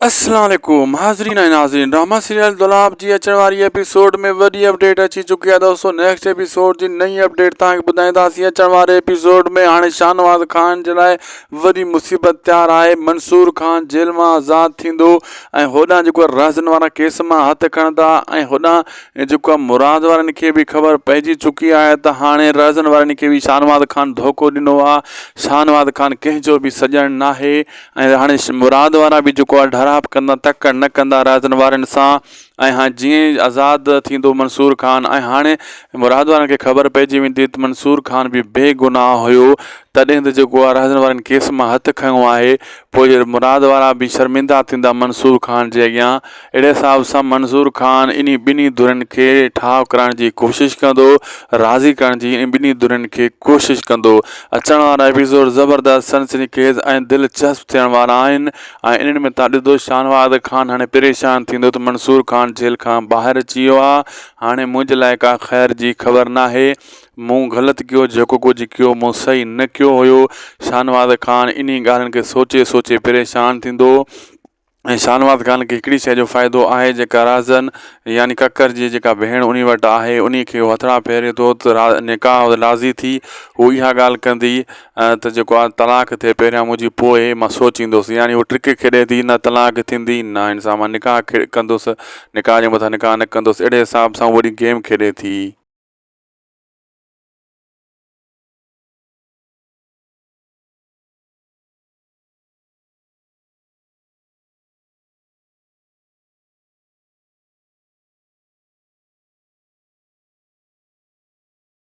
अस्सलाम वालेकुम हाज़रीन ऐं नाज़रीन ड्रामा सीरियल दुलाब जी अचण वारी एपिसोड में वॾी अपडेट अची चुकी है दोस्तों। नेक्स्ट एपिसोड जी नई अपडेट तव्हांखे ॿुधाईंदासीं। अचण वारे एपिसोड में हाणे शाहनवाज़ ख़ान जे लाइ वॾी मुसीबत तयारु आहे। मंसूर ख़ान जेल मां आज़ादु थींदो ऐं होॾां जेको राज़न वारा केस मां हथु खणंदा ऐं होॾां जेको आहे मुराद वारनि खे बि ख़बर पइजी चुकी आहे त हाणे राज़न वारनि खे बि शाहनवाज़ ख़ान धोखो ॾिनो आहे। शाहनवाज़ ख़ान कंहिंजो बि सॼण नाहे ऐं हाणे मुराद वारा बि जेको आहे ढराप कंदा तक न कंदा राज़न वारनि सां। ऐं हाणे जीअं आज़ादु थींदो मंसूर ख़ान ऐं हाणे मुराद वारनि खे ख़बर पइजी वेंदी त मंसूर ख़ान बि बेगुनाह हुयो, तॾहिं त जेको आहे राज़न वारनि केस मां हथु खयों आहे। पोइ मुराद वारा बि शर्मिंदा थींदा मंसूर ख़ान जे अॻियां। अहिड़े हिसाब सां मंसूर ख़ान इन ॿिन्ही धुरनि खे ठाह करण जी कोशिशि कंदो, राज़ी करण जी इन ॿिन्ही धुरनि खे कोशिशि कंदो। अचण वारा एपिसोड ज़बरदस्त सनसनीखेज़ ऐं दिलचस्प थियण वारा आहिनि ऐं इन्हनि में तव्हां ॾिसो शाहनवाज़ ख़ान हाणे परेशान थींदो त मंसूर ख़ान जेल खां ॿाहिरि अची वियो आहे। हाणे मुंहिंजे लाइ का ख़ैर जी ख़बर नाहे, मूं ग़लति कयो, जेको कुझु कयो मूं सही न कयो हुयो। शाहनवाज़ ख़ान इन्ही ॻाल्हियुनि खे सोचे सोचे परेशान थींदो। ऐं शाहनवाज़ ख़ान खे हिकिड़ी शइ जो फ़ाइदो आहे, जेका राज़न यानी ककर जी जेका भेण उन वटि आहे, उन खे उहो हथड़ा फेरे थो त निकाह राज़ी थी। हू इहा ॻाल्हि कंदी त जेको आहे तलाक थिए पहिरियां मुंहिंजी पोइ मां सोचींदुसि, यानी उहो ट्रिक खेॾे थी, न तलाक थींदी न हिन सां मां निकाह कंदुसि, निकाह जे मथां निकाह न कंदुसि। अहिड़े हिसाब सां वरी गेम खेॾे थी।